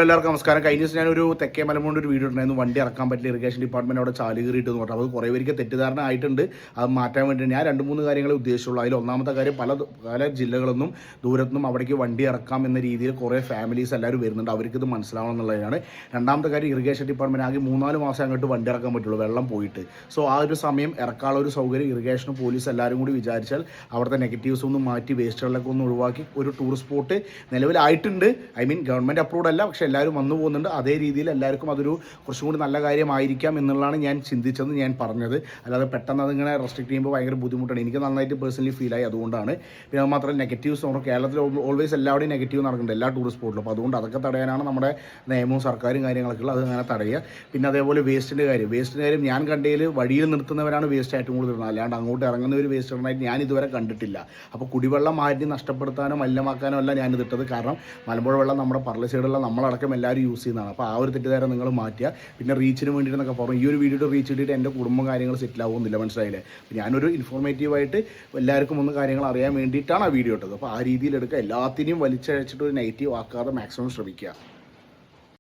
എല്ലാവർക്കും നമസ്കാരം. കഴിഞ്ഞ ദിവസം ഞാനൊരു തെക്കേ മലമുകൊണ്ട് ഒരു വീഡിയോ ഉണ്ടായിരുന്നു. വണ്ടി ഇറക്കാൻ പറ്റില്ല, ഇറിഗേഷൻ ഡിപ്പാർട്ട്മെന്റ് അവിടെ ചാല് കയറിയിട്ടെന്ന് പറഞ്ഞു. അത് കുറേ പേർക്ക് തെറ്റിദ്ധാരണ ആയിട്ടുണ്ട്. അത് മാറ്റാൻ വേണ്ടി ഞാൻ 2-3 കാര്യങ്ങളെ ഉദ്ദേശിച്ചുള്ളൂ. അതിൽ ഒന്നാമത്തെ കാര്യം, പല ജില്ലകളൊന്നും ദൂരത്തുനിന്നും അവിടേക്ക് വണ്ടി ഇറക്കാം എന്ന രീതിയിൽ കുറേ ഫാമിലീസ് എല്ലാവരും വരുന്നുണ്ട്. അവർക്ക് ഇത് മനസ്സിലാവണം എന്നുള്ളതാണ്. രണ്ടാമത്തെ കാര്യം, ഇറിഗേഷൻ ഡിപ്പാർട്ട്മെന്റ് ആകെ 3-4 മാസം അങ്ങോട്ട് വണ്ടി ഇറക്കാൻ പറ്റുള്ളൂ, വെള്ളം പോയിട്ട്. സോ ആ ഒരു സമയം ഇറക്കാനുള്ള ഒരു സൗകര്യം ഇറിഗേഷനും പോലീസ് എല്ലാവരും കൂടി വിചാരിച്ചാൽ അവിടുത്തെ നെഗറ്റീവ്സ് ഒന്നും മാറ്റി വേസ്റ്റുകളൊക്കെ ഒന്ന് ഒഴിവാക്കി ഒരു ടൂറിസ്റ്റ് സ്പോട്ട് നിലവിലായിട്ടുണ്ട്. ഗവൺമെൻറ് അപ്രൂവ്ഡ് അല്ല, പക്ഷേ എല്ലാവരും വന്നു പോകുന്നുണ്ട്. അതേ രീതിയിൽ എല്ലാവർക്കും അതൊരു കുറച്ചും കൂടി നല്ല കാര്യമായിരിക്കാം എന്നുള്ളതാണ് ഞാൻ ചിന്തിച്ചത്, ഞാൻ പറഞ്ഞത്. അല്ലാതെ പെട്ടെന്ന് അതിങ്ങനെ റെസ്ട്രിക്ട് ചെയ്യുമ്പോൾ ഭയങ്കര ബുദ്ധിമുട്ടാണ്. എനിക്ക് നന്നായിട്ട് പേഴ്സണലി ഫീലായി. അതുകൊണ്ടാണ്. പിന്നെ അത് മാത്രമല്ല, നെഗറ്റീവ്സ് നമ്മൾ കേരളത്തിൽ ഓൾവേസ് എല്ലാവരുടെയും നെഗറ്റീവ് നടക്കുന്നുണ്ട്, എല്ലാ ടൂറിസ്റ്റ് സ്പോട്ടിലും. അപ്പോൾ അതുകൊണ്ട് അതൊക്കെ തടയാനാണ് നമ്മുടെ നിയമവും സർക്കാരും കാര്യങ്ങളൊക്കെ ഉള്ളത്. അത് അങ്ങനെ തടയുക. പിന്നെ അതേപോലെ വേസ്റ്റിൻ്റെ കാര്യം ഞാൻ കണ്ടതിൽ വഴിയിൽ നിർത്തുന്നവരാണ് വേസ്റ്റ് ഏറ്റവും കൂടുതൽ ഇടുന്നത്. അല്ലാണ്ട് അങ്ങോട്ട് ഇറങ്ങുന്നവർ വേസ്റ്റ് ഇടുന്നതായിട്ട് ഞാൻ ഇതുവരെ കണ്ടിട്ടില്ല. അപ്പോൾ കുടിവെള്ളം മാറ്റി നഷ്ടപ്പെടുത്താനോ മലിനമാക്കാനോ അല്ല ഞാനിതിട്ടത്. കാരണം മലമ്പുഴ വെള്ളം നമ്മുടെ പറള സൈഡുള്ള നമ്മളടക്കം എല്ലാവരും യൂസ് ചെയ്യുന്നതാണ്. അപ്പോൾ ആ ഒരു തെറ്റിദ്ധാരണ നിങ്ങൾ മാറ്റുക. പിന്നെ റീച്ചിന് വേണ്ടിയിട്ടൊക്കെ പറഞ്ഞു, ഈ ഒരു വീഡിയോ റീച്ച് കിട്ടിയിട്ട് എൻ്റെ കുടുംബം കാര്യങ്ങൾ സെറ്റിൽ ആവുന്നില്ല, മനസ്സിലായില്ലേ? ഞാനൊരു ഇൻഫോർമേറ്റീവായിട്ട് എല്ലാവർക്കും ഒന്ന് കാര്യങ്ങൾ അറിയാൻ വേണ്ടിയിട്ടാണ് ആ വീഡിയോ ഇട്ടത്. അപ്പോൾ ആ രീതിയിൽ എടുക്കുക. എല്ലാത്തിനെയും വലിച്ചഴച്ചിട്ട് ഒരു നെഗറ്റീവ് ആക്കാതെ മാക്സിമം ശ്രമിക്കുക.